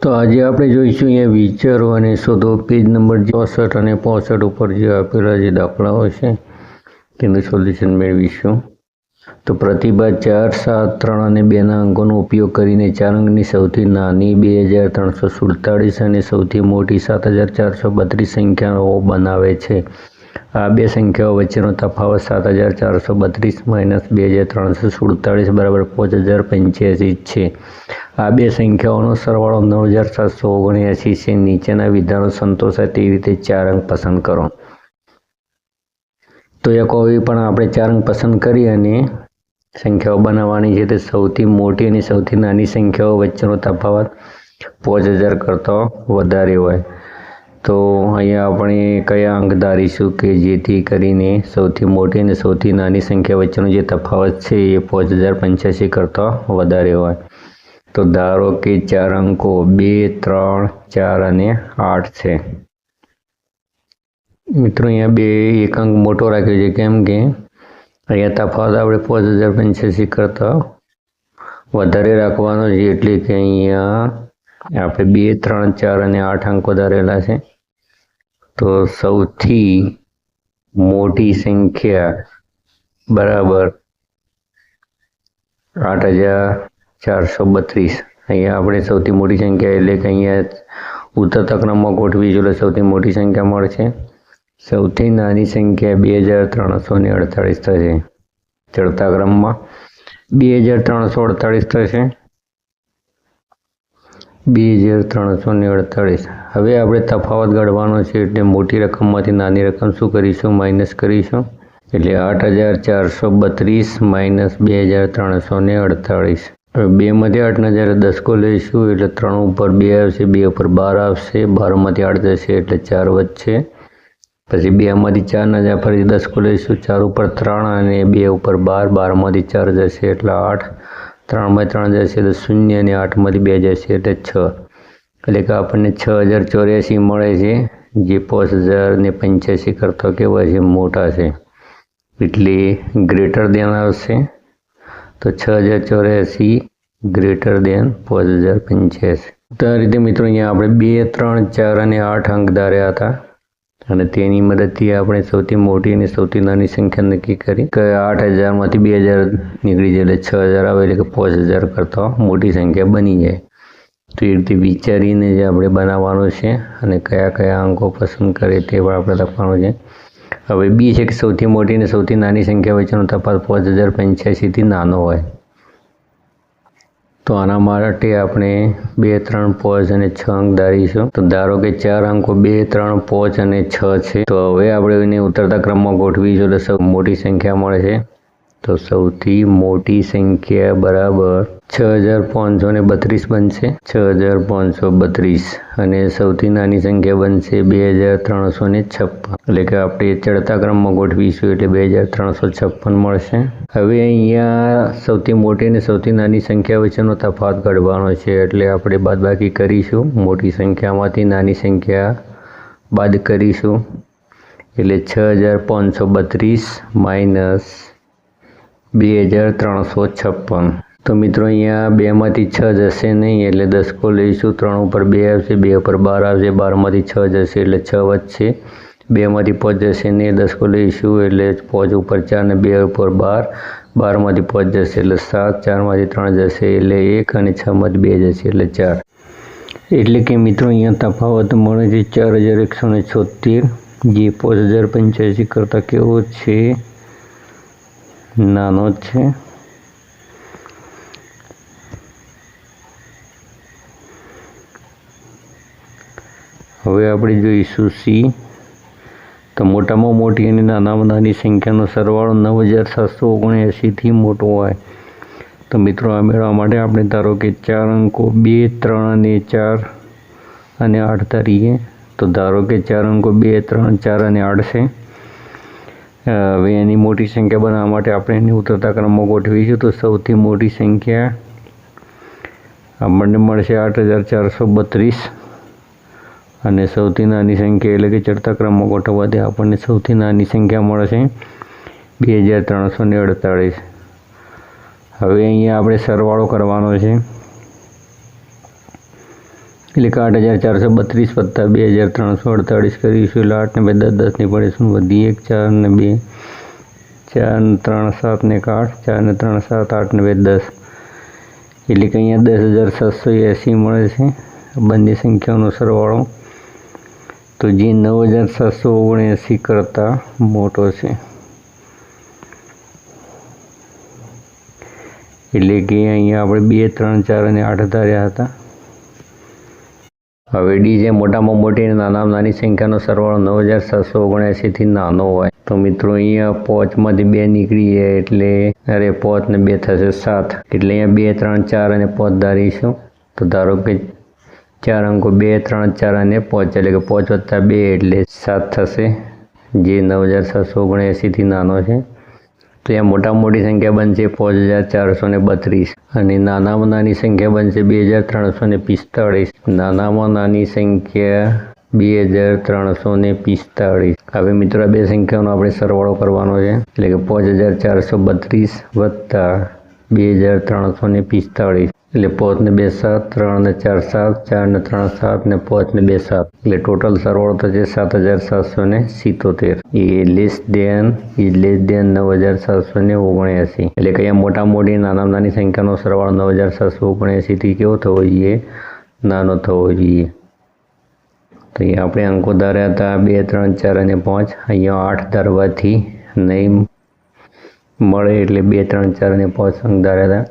તો આજે આપણે જોઈશું અહીંયા વિચારો અને શોધો પેજ નંબર 64 અને 65 ઉપર જે આપેલા જે દાખલાઓ છે તેનું સોલ્યુશન મેળવીશું। તો પ્રતિભા 4, 7, 3 અને 2ના અંકોનો ઉપયોગ કરીને 4 અંકની સૌથી નાની 2347 અને સૌથી મોટી 7432 સંખ્યાઓ બનાવે છે। આ બે સંખ્યાઓ વચ્ચેનો તફાવત 7432 માઇનસ 2347 બરાબર 5085 છે। આ બે સંખ્યાઓનો સરવાળો 9779 છે। નીચેના વિધાનો સંતોષાય તેવી રીતે 4 અંક પસંદ કરો। તો એ કોઈ પણ આપણે 4 અંક પસંદ કરી અને સંખ્યાઓ બનાવવાની છે। તે સૌથી મોટી અને સૌથી નાની સંખ્યાઓ વચ્ચેનો તફાવત 5000 કરતાં વધારે હોય તો અહીંયા આપણે કયા અંક ધારીશું કે જેથી કરીને સૌથી મોટી અને સૌથી નાની સંખ્યા વચ્ચેનો જે તફાવત છે એ 5085 કરતાં વધારે હોય। તો ધારો કે 4 અંકો 2, 3, 4 અને 8 છે। મિત્રો અહીંયા એક અંક મોટો રાખ્યો છે કેમ કે અહીંયા તફાવત આપણે 5085 કરતાં વધારે રાખવાનો છે એટલે કે અહીંયા આપણે 2, 3, 4 અને 8 અંકો ધારેલા છે। તો સૌથી મોટી સંખ્યા બરાબર 8432। અહીંયા આપણે સૌથી મોટી સંખ્યા એટલે કે અહીંયા ઉતરતા ક્રમમાં ગોઠવી એટલે સૌથી મોટી સંખ્યા મળશે। સૌથી નાની સંખ્યા 2348 થશે। ચડતા ક્રમમાં 2348 થશે। 2348। હવે આપણે તફાવત ગણવાનો છે એટલે મોટી રકમમાંથી નાની રકમ શું કરીશું? માઇનસ કરીશું। એટલે 8432 માઇનસ 2348। હવે 2માંથી 8ના જ્યારે દસકો લઈશું એટલે 3 ઉપર 2 આવશે, 2 ઉપર 12 આવશે, 12માંથી 8 જશે એટલે 4 વધશે। પછી 2માંથી 4ના જ્યારે ફરી દસકો લઈશું, 4 ઉપર 3 અને 2 ઉપર 12, 12માંથી 4 જશે એટલે 8, 3માંથી 3 જશે એટલે 0 અને 8માંથી 2 જશે એટલે 6। એટલે કે આપણને 6084 મળે છે જે 5085 કરતાં કેવા છે? મોટા છે એટલે ગ્રેટર દેન આવશે। તો 6084 ગ્રેટર દેન 5085। તો આ રીતે મિત્રો અહીંયા આપણે 2, 3, 4 અને 8 અંક ધાર્યા હતા અને તેની મદદથી આપણે સૌથી મોટી અને સૌથી નાની સંખ્યા નક્કી કરી કે 8000માંથી 2000 નીકળી જાય એટલે 6000 આવે એટલે કે 5000 કરતાં મોટી સંખ્યા બની જાય। તો એ રીતે વિચારીને જે આપણે બનાવવાનું છે અને કયા કયા અંકો પસંદ કરે તે પણ આપણે લખવાનું છે। હવે બી છે કે સૌથી મોટી અને સૌથી નાની સંખ્યા વચ્ચેનો તફાવત 5085થી નાનો હોય। તો આના માટે આપણે 2, 3, 5 અને 6 અંક ધારીશું। તો ધારો કે 4 અંકો 2, 3, 5 અને 6 છે। તો હવે આપણે એને ઉતરતા ક્રમમાં ગોઠવીશું એટલે સૌથી મોટી સંખ્યા મળે છે। તો સૌથી મોટી સંખ્યા બરાબર 6532 બનશે। 6532 અને સૌથી નાની સંખ્યા બનશે 2356। એટલે કે આપણે ચડતા ક્રમમાં ગોઠવીશું એટલે 2356 મળશે। હવે અહીંયા સૌથી મોટી અને સૌથી નાની સંખ્યા વચ્ચેનો તફાવત કાઢવાનો છે એટલે આપણે બાદબાકી કરીશું। મોટી સંખ્યામાંથી નાની સંખ્યા બાદ કરીશું એટલે 6532 માઇનસ 2356। તો મિત્રો અહીંયા 2માંથી 6 જશે નહીં એટલે દસકો લઈશું, 3 ઉપર 2 આવશે, 2 ઉપર 12 આવશે, 12માંથી 6 જશે એટલે 6 વધશે। 2માંથી 5 જશે નહીં, દસકો લઈશું એટલે 5 ઉપર 4 અને 2 ઉપર 12, 12માંથી 5 જશે એટલે 7, 4માંથી 3 જશે એટલે 1 અને 6માંથી 2 જશે એટલે 4। એટલે કે મિત્રો અહીંયા તફાવત મળે છે 4176 જે 5085 કરતાં કેવો છે? નાનો જ છે। હવે આપણે જોઈશું સી। તો મોટામાં મોટી અને નાનામાં નાની સંખ્યાનો સરવાળો 9779થી મોટો હોય। તો મિત્રો આ મેળવવા માટે આપણે ધારો કે 4 અંકો 2, 3 અને 4 અને 8 ધારીએ। તો ધારો કે 4 અંકો 2, 3, 4 અને 8 છે। હવે એની મોટી સંખ્યા બનાવવા માટે આપણે એને ઉતરતા ક્રમમાં ગોઠવીશું। તો સૌથી મોટી સંખ્યા આપણને મળશે 8432 અને સૌથી નાની સંખ્યા એટલે કે ચડતા ક્રમમાં ગોઠવવાથી આપણને સૌથી નાની સંખ્યા મળશે 2348। હવે અહીંયા આપણે સરવાળો કરવાનો છે એટલે કે 8432 વત્તા 2348 કરીશું એટલે 8 ને 2 10 ની પડે શું વધી 1 4 ને 2 4 ને 3 7 ને 8 4 ને 3 7 8 ને 2 10 એટલે કે અહીંયા 10780 મળે છે બંને સંખ્યાઓનો સરવાળો તો જે 9779 કરતાં મોટો છે એટલે કે અહીંયા આપણે 2 3 4 અને 8 ધાર્યા હતા। હવે ડી જે મોટામાં મોટી અને નાનામાં નાની સંખ્યાનો સરવાળો 9779 થી નાનો હોય તો મિત્રો અહીંયા 5 માંથી 2 નીકળી જાય એટલે અરે 5 ને 2 થશે 7 એટલે અહીંયા 2 3 4 અને 5 ધારીશું તો ધારો કે 4 અંકો 2 3 4 અને 5 એટલે કે 5 વત્તા 2 એટલે 7 થશે જે 9779 થી નાનો છે। તો અહીંયા મોટા મોટી સંખ્યા બનશે 5432 અને નાનામાં નાની સંખ્યા બનશે 2345 નાનામાં નાની સંખ્યા 2345। હવે મિત્રો આ બે સંખ્યાઓનો આપણે સરવાળો કરવાનો છે એટલે કે 5432 વત્તા 2345 એટલે 5 ને 2 7 3 ને 4 7 4 ને 3 7 ને 5 ને 2 7 એટલે ટોટલ સરવાળો થશે 7777 એ લેસ દેન 9779 એટલે કે અહીંયા મોટા મોટી નાની સંખ્યાનો સરવાળો 9779 થી કેવો થવો જોઈએ નાનો થવો જોઈએ। તો અહીંયા આપણે અંકો ધાર્યા હતા 2 3 4 અને 5 અહીંયા 8 ધારવાથી નહીં મળે એટલે 2 3 4 અને 5 અંક ધાર્યા હતા।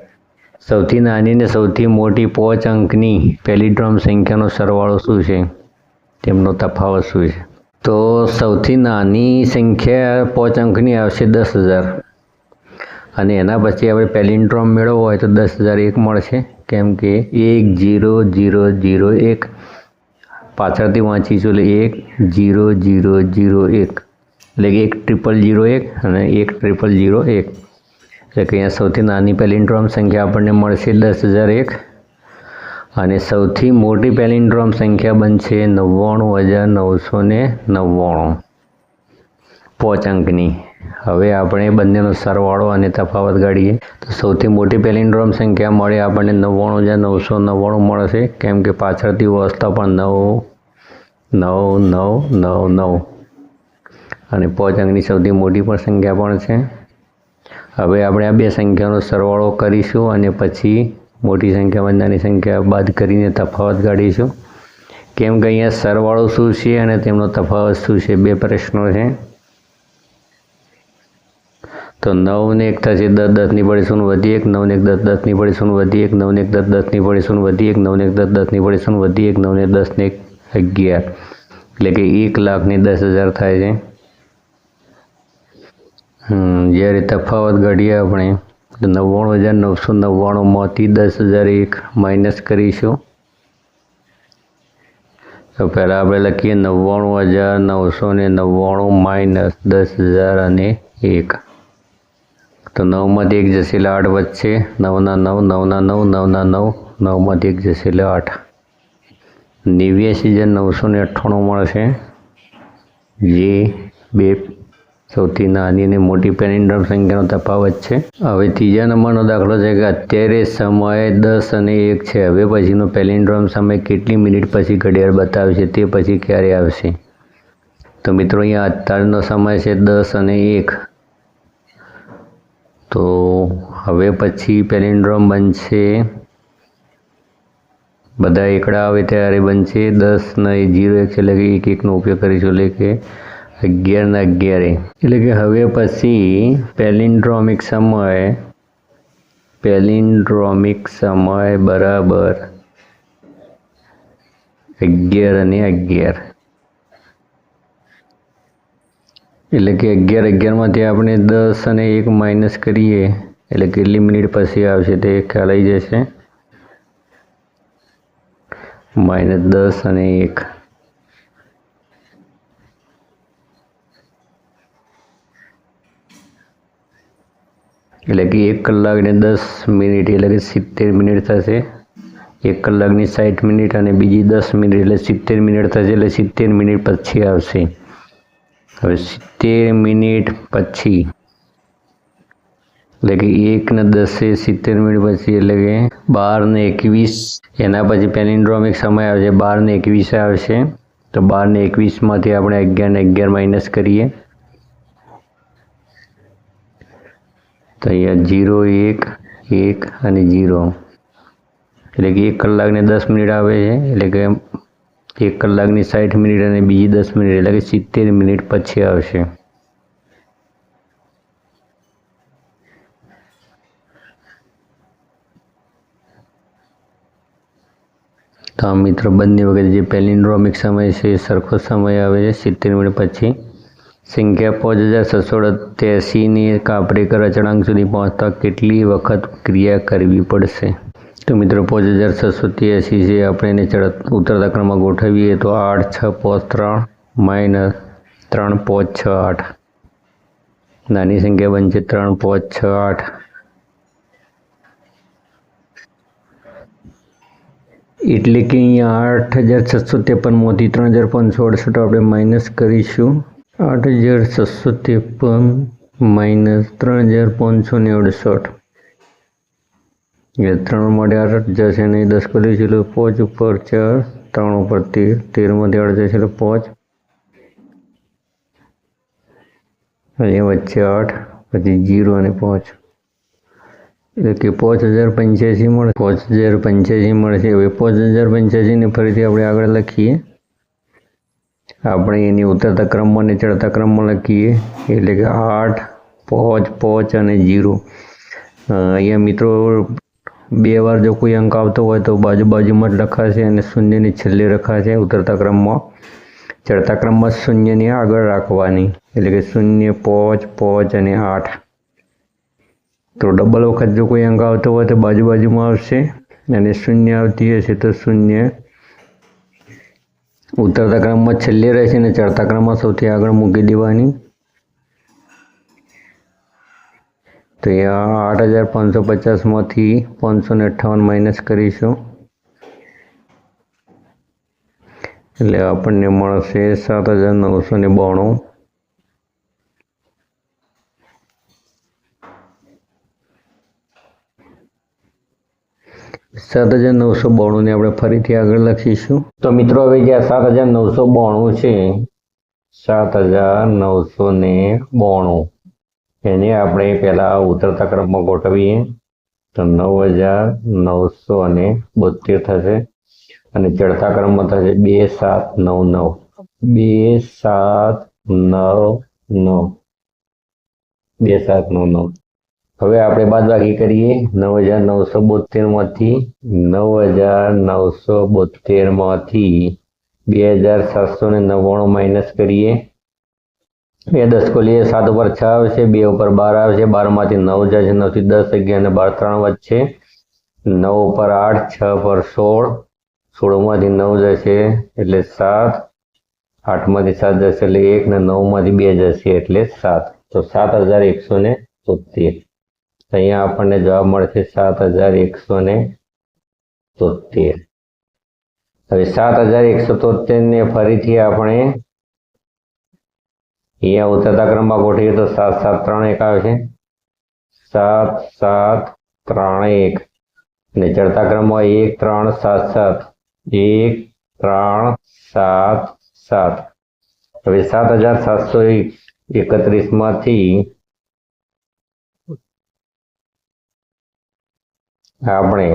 સૌથી નાની ને સૌથી મોટી 5 અંકની પેલિન્ડ્રોમ સંખ્યાનો સરવાળો શું છે તેમનો તફાવત શું છે તો સૌથી નાની સંખ્યા 5 અંકની આવશે 10000 અને એના પછી આપણે પેલિન્ડ્રોમ મેળવવો હોય તો 10001 મળશે કેમ કે 10001 પાછળથી વાંચીશું એટલે 10001 એટલે કે 1001 અને 1001 એટલે કે અહીંયા સૌથી નાની પેલિન્ડ્રોમ સંખ્યા આપણને મળશે 10001 અને સૌથી મોટી પેલિન્ડ્રોમ સંખ્યા બનશે 99999 5 અંકની। હવે આપણે બંનેનો સરવાળો અને તફાવત કાઢીએ તો સૌથી મોટી પેલિન્ડ્રોમ સંખ્યા મળે આપણને 99999 મળશે કેમ કે પાછળથી વસ્તા પણ 99999 અને 5 અંકની સૌથી મોટી પણ સંખ્યા પણ છે। હવે આપણે આ બે સંખ્યાનો સરવાળો કરીશું અને પછી મોટી સંખ્યામાં નાની સંખ્યા બાદ કરીને તફાવત કાઢીશું કેમ કે અહીંયા સરવાળો શું છે અને તેમનો તફાવત શું છે બે પ્રશ્નો છે। તો 9 ને 1 થશે 10 10 ની પડે 0 વધી 1 9 ને 1 10 10 ની પડે 0 વધી 1 9 ને 1 10 10 ની પડે 0 વધી 1 9 ને 1 10 10 ની પડે 0 વધી 1 9 ને 10 ને 11 એટલે કે 1,10,000 થાય છે। જ્યારે તફાવત કાઢીએ આપણે તો 99999 માંથી 10001 માઇનસ કરીશું તો પહેલાં આપણે લખીએ 99999 માઇનસ 10000 અને 1 તો 9 માંથી 1 જશે એટલે 8 વધશે 9 ના 9 9 ના 9 9 ના 9 9 માંથી 1 જશે એટલે 8 89,998 મળશે જે બે સૌથી નાની અને મોટી પેલિન્ડ્રોમ સંખ્યાનો તફાવત છે। હવે ત્રીજા નંબરનો દાખલો છે કે અત્યારે સમય 10 અને 1 છે હવે પછીનો પેલિન્ડ્રોમ સમય કેટલી મિનિટ પછી ઘડિયાળ બતાવશે તે પછી ક્યારે આવશે તો મિત્રો અહીંયા અત્યારનો સમય છે 10 અને 1 તો હવે પછી પેલિન્ડ્રોમ બનશે બધા એકડા આવે ત્યારે બનશે 10 ને 0 1 એટલે કે 1 1 નો ઉપયોગ કરીશું એટલે કે 11 ના 11 એટલે કે હવે પછી પેલિન્ડ્રોમિક સમય બરાબર 11 અને 11 એટલે કે 11 11 માંથી આપણે 10 અને 1 માઇનસ કરીએ એટલે કેટલી મિનિટ પછી આવશે તે ખ્યાલ આવી જશે -10 અને 1 એટલે કે 1 કલાક ને 10 મિનિટ એટલે કે 70 મિનિટ થશે 1 કલાકની 60 મિનિટ અને બીજી 10 મિનિટ એટલે 70 મિનિટ થશે એટલે 70 મિનિટ પછી આવશે। હવે 70 મિનિટ પછી એટલે કે 1 ને 10 70 મિનિટ પછી એટલે કે 12 ને 21 એના પછી પેલિન્ડ્રોમિક સમય આવશે 12 ને 21 આવશે તો 12 ને 21 માંથી આપણે 11 ને 11 માઇનસ કરીએ તો અહીંયા 0 1 1 અને 0 એટલે કે 1 કલાક ને 10 મિનિટ આવે છે એટલે કે 1 કલાકની 60 મિનિટ અને બીજી 10 મિનિટ એટલે કે 70 મિનિટ પછી આવશે। તો આ મિત્રો બંને વખતે જે પેલિન્ડ્રોમિક સમય છે એ સરખો સમય આવે છે 70 મિનિટ પછી। સંખ્યા 5687ની કાપરેકર અચળાંક સુધી પહોંચતા કેટલી વખત ક્રિયા કરવી પડશે? તો મિત્રો 5683 છે આપણે એને ઉતરતા ક્રમમાં ગોઠવીએ તો 8 6 5 3 માઇનસ 3 5 6 8 નાની સંખ્યા બનશે 3 5 6 8 એટલે કે અહીંયા 8653માંથી 3568 આપણે માઇનસ કરીશું 8653 માઇનસ 3568 એટલે 3 માટે 8 જશે નહીં 10 કરીશું એટલે 5 ઉપર 4 3 ઉપર 13 13માંથી 8 જશે એટલે 5 અહીંયા વચ્ચે 8 પછી 0 અને 5 એટલે કે 5085 મળે 5085 મળશે। હવે 5085 ને ફરીથી આપણે આગળ લખીએ આપણે એની ઉતરતા ક્રમમાં અને ચડતા ક્રમમાં લખીએ એટલે કે 8 5 5 અને 0 અહીંયા મિત્રો બે વાર જો કોઈ અંક આવતો હોય તો બાજુમાં જ લખાશે અને શૂન્યની છેલ્લે રખાશે ઉતરતા ક્રમમાં ચડતા ક્રમમાં શૂન્યની આગળ રાખવાની એટલે કે 0 5 5 અને 8 તો ડબલ વખત જો કોઈ અંક આવતો હોય તો બાજુમાં આવશે અને શૂન્ય આવતી હશે તો શૂન્ય ઉતરતા ક્રમમાં છેલ્લે રહેશે અને ચડતા ક્રમમાં સૌથી આગળ મૂકી દેવાની તો અહીંયા 8550માંથી 558 માઇનસ કરીશું એટલે આપણને મળશે 7992। 7992 ને આપણે ફરીથી આગળ લખીશું તો મિત્રો હવે જે 7992 છે 7992 એને આપણે પહેલા ઉતરતા ક્રમમાં ગોઠવીએ તો 9972 થશે અને ચડતા ક્રમમાં થશે 2799 2799 હવે આપણે બાદબાકી કરીએ 9972માંથી 2799માંથી 2799 માઇનસ કરીએ 2 10 को लिए 7 ઉપર 6 આવશે 2 ઉપર 12 આવશે 12 માંથી 9 જશે 9 થી 10 11 અને 12 3 વચ્ચે 9 ઉપર 8 6 પર 16 16 માંથી 9 જશે એટલે 7 8 માંથી 7 જશે એટલે 1 ને 9 માંથી 2 જશે એટલે 7 તો 7173 અહીંયા આપણને જવાબ મળશે 7173। હવે 7173 ને ફરીથી આપણે અહીંયા ઉતરતા ક્રમમાં ગોઠવીએ તો 7731 આવશે 7731 અને ચડતા ક્રમમાં 1377 હવે 7731 માંથી આપણે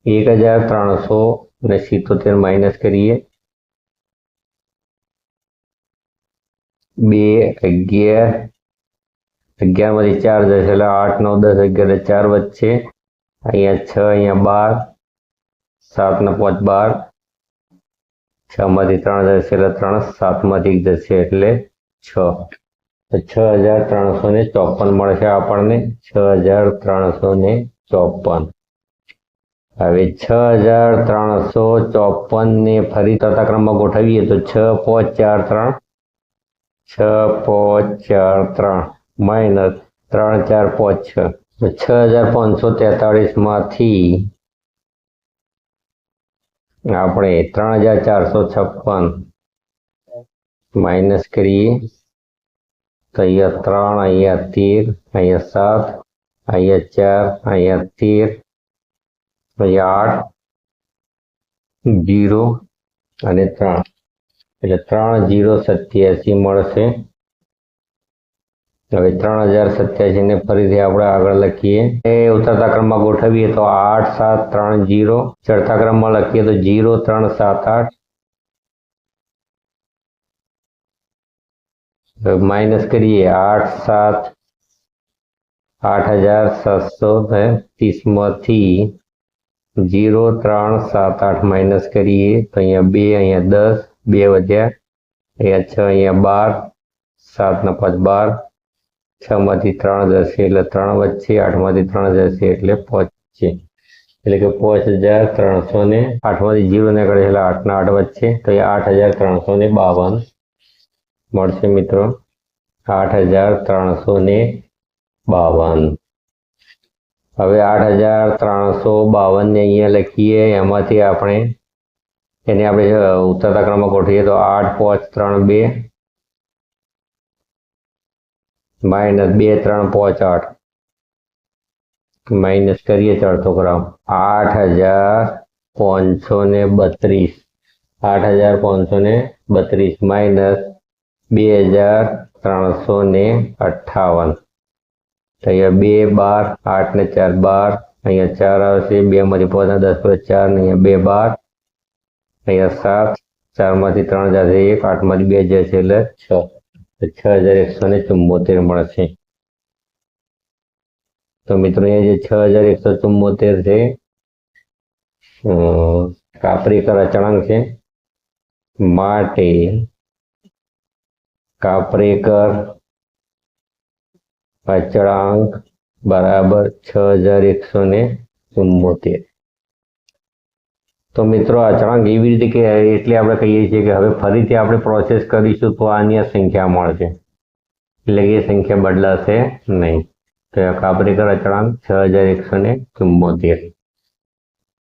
1377 માઇનસ કરીએ 2 11 11 માંથી 4 જશે એટલે 8 9 10 11 4 વચ્ચે અહીંયા 6 અહીંયા 12 7 ને 5 12 6 માંથી 3 જશે એટલે 3 7 માંથી 1 જશે એટલે 6 તો 6354 મળશે આપણને 6354। હવે 6354 ને ફરી તરતા ક્રમમાં ગોઠવીએ તો 6 5 4 3 6 5 4 3 માઇનસ 3 4 5 6 6543 માંથી આપણે 3456 માઇનસ કરીએ તો અહીંયા 3 અહીંયા 13 અહીંયા 7 અહીંયા 4, અહીંયા 13, અહીંયા 8, 0 અને 3, એટલે 3087 મળશે. હવે 3087 ને ફરીથી આપણે આગળ લખીએ. એ ઉતરતા ક્રમમાં ગોઠવીએ તો 8 7 3 0, ચડતા ક્રમમાં લખીએ તો 0 3 7 8. માઇનસ કરીએ 8 7 8730 માંથી 0 3 7 8 માઇનસ કરીએ તો અહીંયા 2, અહીંયા 10, 2 વધ્યા, અહીંયા 6, અહીંયા 12, 7 ના 5 12, 6 માંથી 3 જશે એટલે 3 વધશે, 8 માંથી 3 જશે એટલે 5 છે, એટલે કે 5300 ને 8 માંથી 0 નીકળે એટલે 8 ના 8 વધશે તો એ 8352 મળશે મિત્રો. 8352. હવે 8352 ને અહીંયા લખીએ. એમાંથી આપણે ઉતરતા ક્રમમાં ગોઠવીએ તો 8 5 3 2 માઇનસ 2 3 5 8 માઇનસ કરીએ ચડતો ક્રમ 8532 માઇનસ 2358. તો અહીંયા 2 12, 8 ને 4 12, અહીંયા 4 આવશે, 2 માંથી 5 10 4, અહીંયા 2 12, અહીંયા 7, 4 માંથી 3 જશે 1, 8 માંથી 2 જશે એટલે 6, 6174 મળશે. તો મિત્રો અહીંયા જે 6174 છે કાપરેકર અચળાંક છે, માટે કાપરેકર અચળાંક બરાબર 6174. તો મિત્રો અચળાંક એવી રીતે કે એટલે આપણે કહીએ છીએ કે હવે ફરીથી આપણે પ્રોસેસ કરીશું તો આની આ સંખ્યા મળશે, એટલે કે સંખ્યા બદલાશે નહીં. તો કાપરેકર અચળાંક 6174.